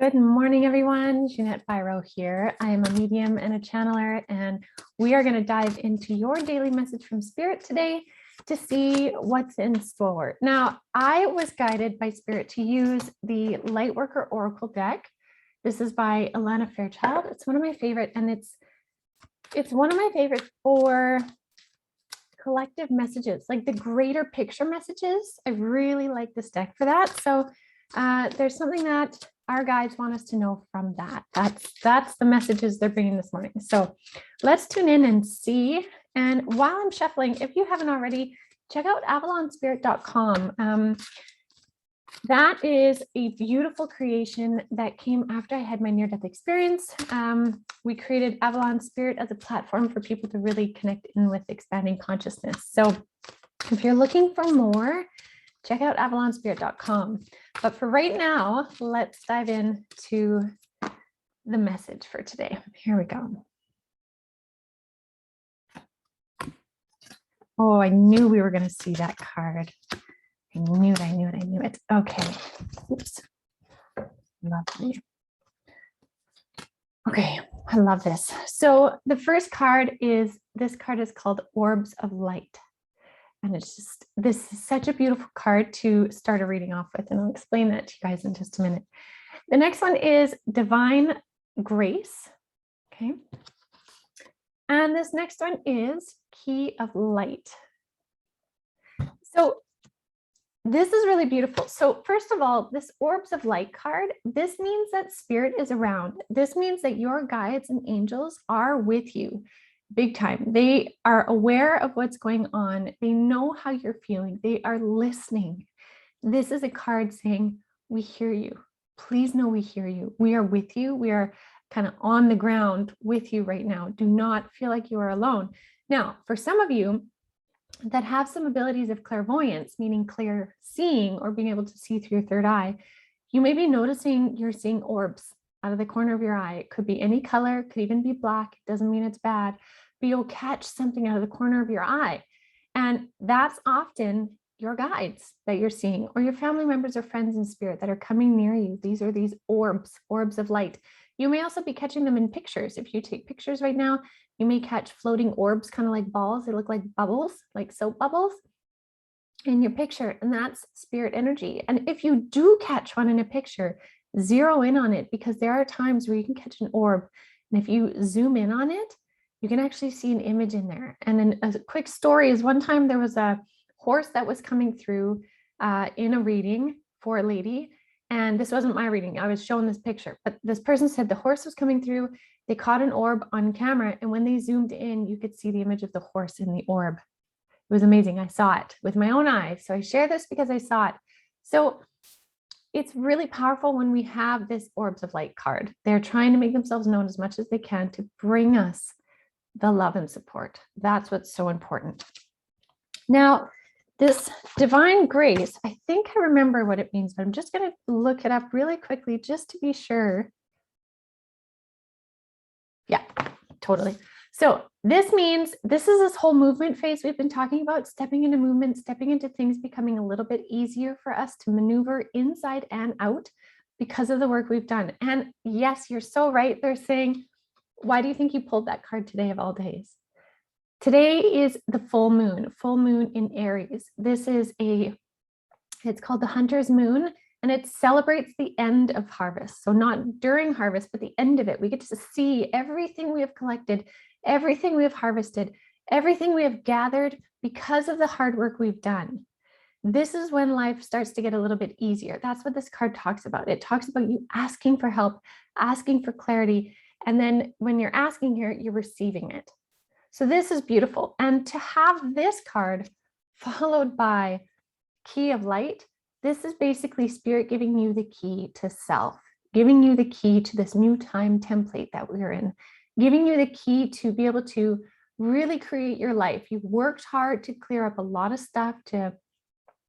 Good morning, everyone. Ginette Biro here. I am a medium and a channeler, and we are going to dive into your daily message from Spirit today to see what's in store. Now, I was guided by Spirit to use the Lightworker Oracle deck. This is by Alana Fairchild. It's one of my favorite, and it's one of my favorites for collective messages, like the greater picture messages. I really like this deck for that. So there's something that our guides want us to know from that. That's the messages they're bringing this morning. So let's tune in and see. And while I'm shuffling, if you haven't already, check out avalonspirit.com. That is a beautiful creation that came after I had my near-death experience. We created Avalon Spirit as a platform for people to really connect in with expanding consciousness. So if you're looking for more, check out avalonspirit.com. But for right now, let's dive into the message for today. Here we go. Oh, I knew we were going to see that card. I knew it. Okay. Oops. Lovely. Okay, I love this. So the first card is, this card is called Orbs of Light. And it's just, this is such a beautiful card to start a reading off with. And I'll explain that to you guys in just a minute. The next one is Divine Grace. Okay. And this next one is Key of Light. So this is really beautiful. So first of all, this Orbs of Light card, this means that Spirit is around. This means that your guides and angels are with you big time. They are aware of what's going on. They know how you're feeling. They are listening. This is a card saying, we hear you. Please know we hear you. We are with you. We are kind of on the ground with you right now. Do not feel like you are alone. Now, for some of you that have some abilities of clairvoyance, meaning clear seeing or being able to see through your third eye, you may be noticing you're seeing orbs out of the corner of your eye. It could be any color, could even be black. It doesn't mean it's bad, but you'll catch something out of the corner of your eye. And that's often your guides that you're seeing, or your family members or friends in spirit that are coming near you. These are these orbs of light. You may also be catching them in pictures. If you take pictures right now, you may catch floating orbs, kind of like balls. They look like bubbles, like soap bubbles in your picture. And that's spirit energy. And if you do catch one in a picture, zero in on it, because there are times where you can catch an orb. And if you zoom in on it, you can actually see an image in there. And then a quick story is, one time there was a horse that was coming through in a reading for a lady. And this wasn't my reading. I was shown this picture, but this person said the horse was coming through. They caught an orb on camera. And when they zoomed in, you could see the image of the horse in the orb. It was amazing. I saw it with my own eyes. So I share this because I saw it. So it's really powerful when we have this Orbs of Light card. They're trying to make themselves known as much as they can to bring us the love and support. That's what's so important. Now, this Divine Grace, I think I remember what it means, but I'm just going to look it up really quickly just to be sure. Yeah, totally. So this means, this is this whole movement phase we've been talking about, stepping into movement, stepping into things becoming a little bit easier for us to maneuver inside and out because of the work we've done. And yes, you're so right. They're saying, why do you think you pulled that card today of all days? Today is the full moon in Aries. This is it's called the Hunter's Moon, and it celebrates the end of harvest. So not during harvest, but the end of it. We get to see everything we have collected, everything we have harvested, everything we have gathered because of the hard work we've done. This is when life starts to get a little bit easier. That's what this card talks about. It talks about you asking for help, asking for clarity. And then when you're asking here, you're receiving it. So this is beautiful. And to have this card followed by Key of Light, this is basically Spirit giving you the key to self, giving you the key to this new time template that we're in, giving you the key to be able to really create your life. You've worked hard to clear up a lot of stuff, to,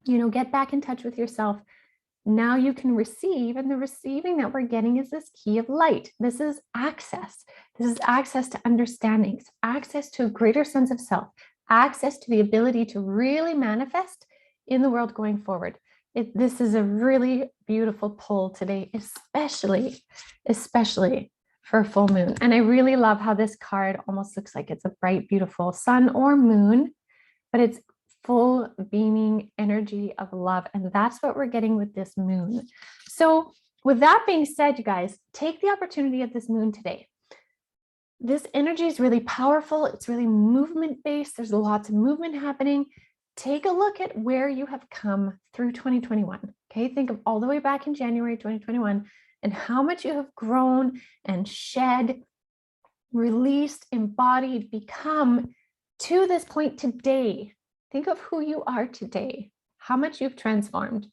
get back in touch with yourself. Now you can receive, and the receiving that we're getting is this Key of Light. This is access. This is access to understandings, access to a greater sense of self, access to the ability to really manifest in the world going forward. This is a really beautiful pull today, especially for a full moon. And I really love how this card almost looks like it's a bright, beautiful sun or moon, but it's full beaming energy of love. And that's what we're getting with this moon. So with that being said, you guys, take the opportunity of this moon today. This energy is really powerful. It's really movement based. There's lots of movement happening. Take a look at where you have come through 2021. Okay, think of all the way back in January 2021 and how much you have grown and shed, released, embodied, become to this point today. Think of who you are today, how much you've transformed.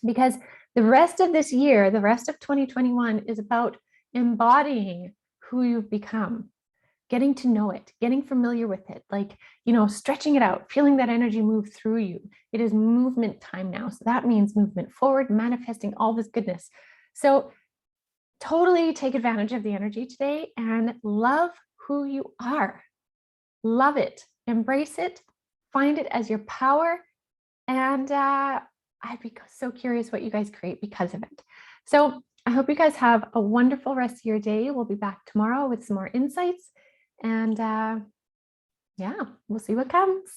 Because the rest of this year, the rest of 2021 is about embodying who you've become, getting to know it, getting familiar with it, like, stretching it out, feeling that energy move through you. It is movement time now. So that means movement forward, manifesting all this goodness. So totally take advantage of the energy today and love who you are. Love it, embrace it, find it as your power. And I'd be so curious what you guys create because of it. So I hope you guys have a wonderful rest of your day. We'll be back tomorrow with some more insights. And yeah, we'll see what comes.